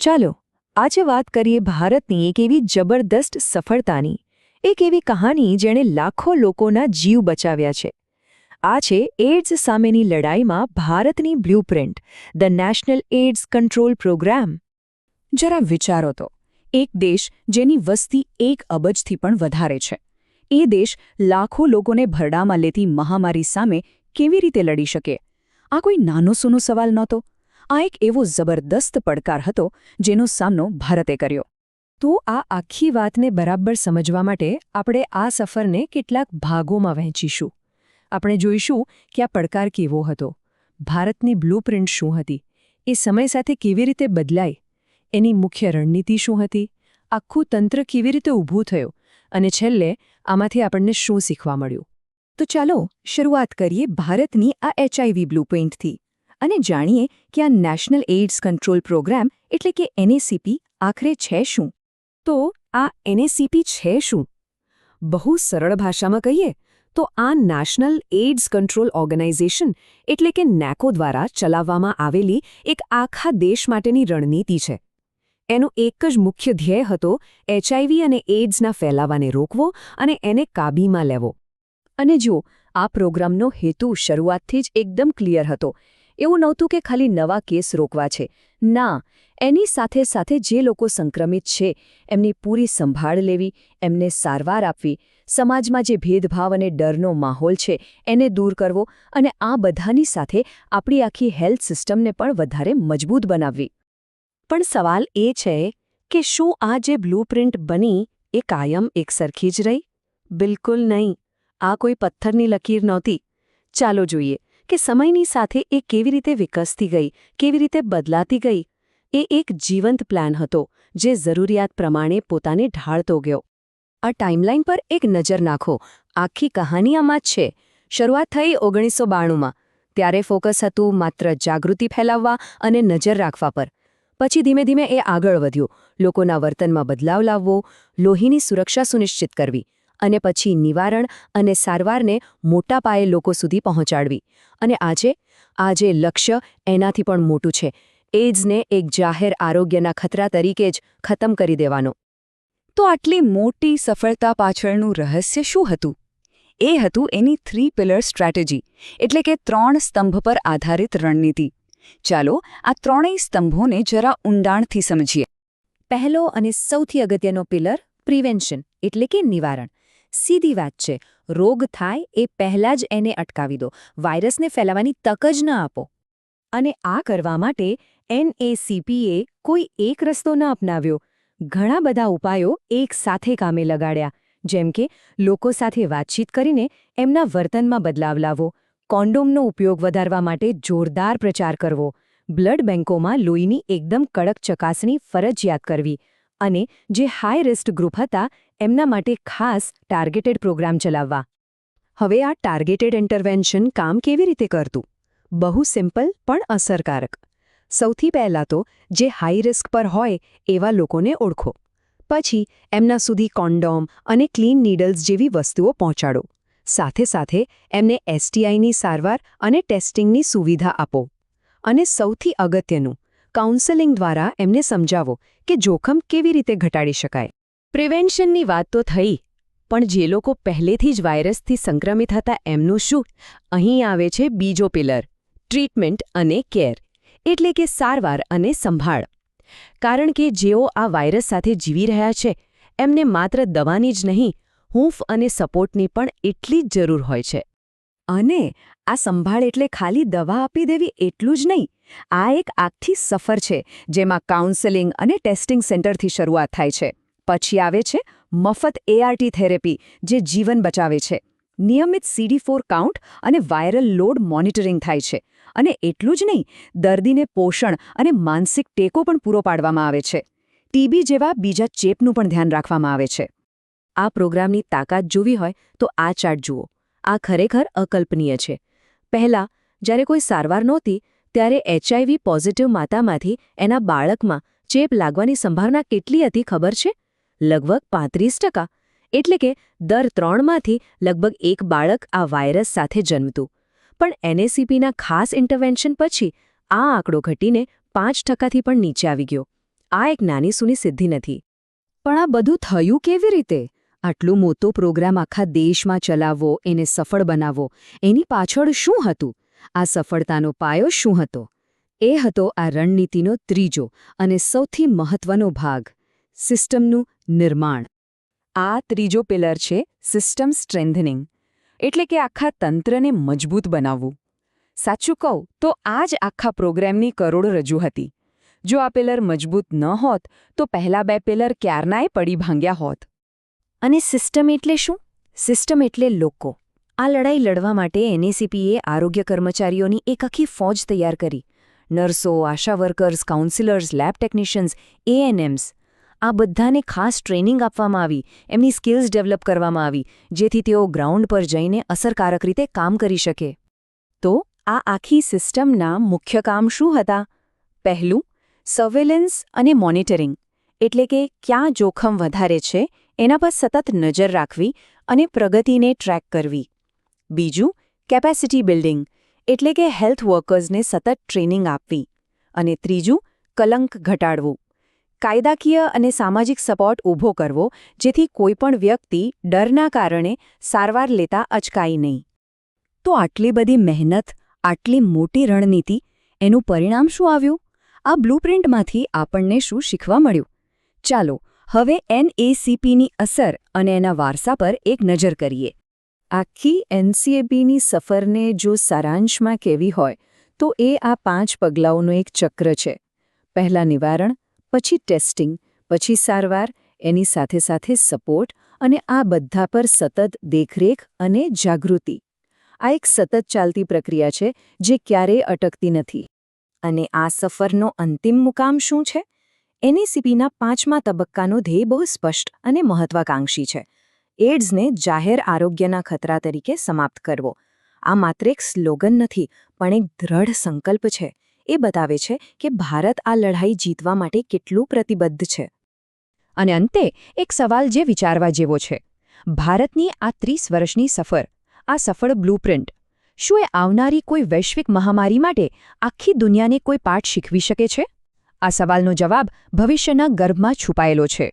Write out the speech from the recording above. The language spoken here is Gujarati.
ચાલો આજે વાત કરીએ ભારતની એક એવી જબરદસ્ત સફળતાની, એક એવી કહાની જેણે લાખો લોકોના જીવ બચાવ્યા છે. આ છે એઇડ્સ સામેની લડાઈમાં ભારતની blueprint, the National AIDS Control Programme. જરા વિચારો તો, એક દેશ જેની વસ્તી 1 અબજથી પણ વધારે છે, એ દેશ લાખો લોકોને ભરડામાં લેતી મહામારી સામે કેવી રીતે લડી શકે? આ કોઈ નાનો સૂનો સવાલ નહોતો. આ એક એવો જબરદસ્ત પડકાર હતો જેનો સામનો ભારતે કર્યો. તો આ આખી વાતને બરાબર સમજવા માટે આપણે આ સફરને કેટલાક ભાગોમાં વહેંચીશું. આપણે જોઈશું કે આ પડકાર કેવો હતો, ભારતની બ્લ્યુપ્રિન્ટ શું હતી, એ સમય સાથે કેવી રીતે બદલાઈ, એની મુખ્ય રણનીતિ શું હતી, આખું તંત્ર કેવી રીતે ઊભું થયું, અને છેલ્લે આમાંથી આપણને શું શીખવા મળ્યું. તો ચાલો શરૂઆત કરીએ ભારતની આ HIV બ્લ્યુપ્રિન્ટથી અને જાણીએ કે આ નેશનલ એઇડ્સ કંટ્રોલ પ્રોગ્રામ એટલે કે NACP આખરે છે શું. તો આ NACP છે શું? બહુ સરળ ભાષામાં કહીએ તો આ નેશનલ એઇડ્સ કંટ્રોલ ઓર્ગેનાઇઝેશન એટલે કે NACO દ્વારા ચલાવવામાં આવેલી એક આખા દેશ માટેની રણનીતિ છે. એનો એક જ મુખ્ય ધ્યેય હતો HIV અને એઇડ્સના ફેલાવાને રોકવો અને એને કાબીમાં લેવો. અને જો આ પ્રોગ્રામનો હેતુ શરૂઆતથી જ એકદમ ક્લિયર હતો. એવું નહોતું કે ખાલી નવા કેસ રોકવા છે. ના, એની સાથે સાથે જે લોકો સંક્રમિત છે એમની પૂરી સંભાળ લેવી, એમને સારવાર આપવી, સમાજમાં જે ભેદભાવ અને ડરનો માહોલ છે એને દૂર કરવો અને આ બધાની સાથે આપણી આખી હેલ્થ સિસ્ટમને પણ વધારે મજબૂત બનાવવી. પણ સવાલ એ છે કે શું આ જે બ્લ્યુપ્રિન્ટ બની એ કાયમ એકસરખી જ રહી? બિલકુલ નહીં. આ કોઈ પથ્થરની લકીર નહોતી. ચાલો જોઈએ કે સમયની સાથે એ કેવી રીતે વિકસતી ગઈ, કેવી રીતે બદલાતી ગઈ. એ એક જીવંત પ્લાન હતો જે જરૂરિયાત પ્રમાણે પોતાને ઢાળતો ગયો. આ ટાઈમલાઈન પર એક નજર નાખો. આખી કહાની આમાં જ છે. શરૂઆત થઈ 1992માં. ત્યારે ફોકસ હતું માત્ર જાગૃતિ ફેલાવવા અને નજર રાખવા પર. પછી ધીમે ધીમે એ આગળ વધ્યું. લોકોના વર્તનમાં બદલાવ લાવવો, લોહીની સુરક્ષા સુનિશ્ચિત કરવી, અને પછી નિવારણ અને સારવારને મોટા પાયે લોકો સુધી પહોંચાડવી. અને આજે લક્ષ્ય એનાથી પણ મોટું છે. એઇડ્સને એક જાહેર આરોગ્યના ખતરા તરીકે જ ખતમ કરી દેવાનો. તો આટલી મોટી સફળતા પાછળનું રહસ્ય શું હતું? એ હતું એની 3 પિલર સ્ટ્રેટેજી, એટલે કે 3 સ્તંભ પર આધારિત રણનીતિ. ચાલો આ 3 સ્તંભોને જરા ઊંડાણથી સમજીએ. પહેલો અને સૌથી અગત્યનો પિલર પ્રિવેન્શન એટલે કે નિવારણ. સીધી વાત છે, રોગ થાય એ પહેલાં જ એને અટકાવી દો, વાયરસને ફેલાવાની તક જ ન આપો. અને આ કરવા માટે NACPએ કોઈ એક રસ્તો ન અપનાવ્યો. ઘણા બધા ઉપાયો એક સાથે કામે લગાડ્યા, જેમ કે લોકો સાથે વાતચીત કરીને એમના વર્તનમાં બદલાવ લાવવો, કોન્ડોમનો ઉપયોગ વધારવા માટે જોરદાર પ્રચાર કરવો, બ્લડ બેન્કોમાં લોહીની એકદમ કડક ચકાસણી ફરજિયાત કરવી, અને જે હાઈ રિસ્ક ગ્રુપ હતા એમના માટે ખાસ ટાર્ગેટેડ પ્રોગ્રામ ચલાવવા. હવે આ ટાર્ગેટેડ ઇન્ટરવેન્શન કામ કેવી રીતે કરતું? બહુ સિમ્પલ પણ અસરકારક. સૌથી પહેલાં તો જે હાઈ રિસ્ક પર હોય એવા લોકોને ઓળખો. પછી એમના સુધી કોન્ડોમ અને ક્લીન નીડલ્સ જેવી વસ્તુઓ પહોંચાડો. સાથે સાથે એમને STIની સારવાર અને ટેસ્ટિંગની સુવિધા આપો. અને સૌથી અગત્યનું, કાઉન્સેલિંગ દ્વારા એમને સમજાવો કે જોખમ કેવી રીતે ઘટાડી શકાય. પ્રિવેન્શનની વાત તો થઈ, પણ જે લોકો પહેલેથી જ વાયરસથી સંક્રમિત હતા એમનું શું? અહીં આવે છે બીજો પિલર, ટ્રીટમેન્ટ અને કેર, એટલે કે સારવાર અને સંભાળ. કારણ કે જેઓ આ વાયરસ સાથે જીવી રહ્યા છે એમને માત્ર દવાની જ નહીં, હૂંફ અને સપોર્ટની પણ એટલી જ જરૂર હોય છે. અને આ સંભાળ એટલે ખાલી દવા આપી દેવી એટલું જ નહીં. આ એક આખી સફર છે જેમાં કાઉન્સેલિંગ અને ટેસ્ટિંગ સેન્ટરથી શરૂઆત થાય છે. પછી આવે છે મફત ART થેરેપી, જે જીવન બચાવે છે. નિયમિત CD4 કાઉન્ટ અને વાયરલ લોડ મોનિટરિંગ થાય છે. અને એટલું જ નહીં, દર્દીને પોષણ અને માનસિક ટેકો પણ પૂરો પાડવામાં આવે છે. TB જેવા બીજા ચેપનું પણ ધ્યાન રાખવામાં આવે છે. આ પ્રોગ્રામની તાકાત જોવી હોય તો આ ચાર્ટ જુઓ. આ ખરેખર અકલ્પનીય છે. પહેલાં જ્યારે કોઈ સારવાર નહોતી ત્યારે HIV પોઝિટિવ માતામાંથી એના બાળકમાં ચેપ લાગવાની સંભાવના કેટલી હતી ખબર છે? લગભગ 35%. એટલે કે દર 3માંથી લગભગ 1 બાળક આ વાયરસ સાથે જન્મતું. પણ NACPના ખાસ ઇન્ટરવેન્શન પછી આ આંકડો ઘટીને 5%થી પણ નીચે આવી ગયો. આ એક નાની સૂની સિદ્ધિ નથી. પણ આ બધું થયું કેવી રીતે? આટલો મોટો પ્રોગ્રામ આખા દેશમાં ચલાવવો, એને સફળ બનાવવો, એની પાછળ શું હતું? આ સફળતાનો પાયો શું હતો? એ હતો આ રણનીતિનો ત્રીજો અને સૌથી મહત્વનો ભાગ, સિસ્ટમનું નિર્માણ. આ ત્રીજો પિલર છે સિસ્ટમ સ્ટ્રેન્થનિંગ, એટલે કે આખા તંત્રને મજબૂત બનાવવું. સાચું કહું તો આ જ આખા પ્રોગ્રામની કરોડરજ્જુ હતી. જો આ પિલર મજબૂત ન હોત તો પહેલા બે પિલર ક્યારનાય પડી ભાંગ્યા હોત. અને સિસ્ટમ એટલે શું? સિસ્ટમ એટલે લોકો. આ લડાઈ લડવા માટે એનએસીપીએ આરોગ્ય કર્મચારીઓની એક આખી ફોજ તૈયાર કરી. નર્સો, આશા વર્કર્સ, કાઉન્સિલર્સ, લેબ ટેકનિશિયન્સ, એએનએમ્સ, આ બધાને ખાસ ટ્રેનિંગ આપવામાં આવી, એમની સ્કિલ્સ ડેવલપ કરવામાં આવી, જેથી તેઓ ગ્રાઉન્ડ પર જઈને અસરકારક રીતે કામ કરી શકે. તો આ આખી સિસ્ટમના મુખ્ય કામ શું હતા? પહેલું, સર્વેલન્સ અને મોનિટરિંગ, એટલે કે ક્યાં જોખમ વધારે છે એના પર સતત નજર રાખવી અને પ્રગતિને ટ્રેક કરવી. બીજું, કેપેસિટી બિલ્ડિંગ, એટલે કે હેલ્થ વર્કર્સને સતત ટ્રેનિંગ આપવી. અને ત્રીજું, કલંક ઘટાડવું, કાયદાકીય અને સામાજિક સપોર્ટ ઊભો કરવો, જેથી કોઈપણ વ્યક્તિ ડરના કારણે સારવાર લેતા અચકાય નહીં. તો આટલી બધી મહેનત, આટલી મોટી રણનીતિ, એનું પરિણામ શું આવ્યું? આ બ્લુપ્રિન્ટમાંથી આપણને શું શીખવા મળ્યું? ચાલો હવે એનએસીપીની અસર અને એના વારસા પર એક નજર કરીએ. આખી એનસીએપીની સફરને જો સારાંશમાં કહેવી હોય તો એ આ 5 પગલાઓનું એક ચક્ર છે. પહેલાં નિવારણ, પછી ટેસ્ટિંગ, પછી સારવાર, એની સાથે સાથે સપોર્ટ અને આ બધા પર સતત દેખરેખ અને જાગૃતિ. આ એક સતત ચાલતી પ્રક્રિયા છે જે ક્યારેય અટકતી નથી. અને આ સફરનો અંતિમ મુકામ શું છે? એનએસીપીના 5મા તબક્કાનો ધ્યેય બહુ સ્પષ્ટ અને મહત્વાકાંક્ષી છે. એઇડ્સને જાહેર આરોગ્યના ખતરા તરીકે સમાપ્ત કરવો. આ માત્ર એક સ્લોગન નથી, પણ એક દ્રઢ સંકલ્પ છે. એ બતાવે છે કે ભારત આ લડાઈ જીતવા માટે કેટલું પ્રતિબદ્ધ છે. અને અંતે એક સવાલ જે વિચારવા જેવો છે. ભારતની આ 30 વર્ષની સફર, આ સફળ બ્લુપ્રિન્ટ, શું એ આવનારી કોઈ વૈશ્વિક મહામારી માટે આખી દુનિયાને કોઈ પાઠ શીખવી શકે છે? આ સવાલનો જવાબ ભવિષ્યના ગર્ભમાં છુપાયેલો છે.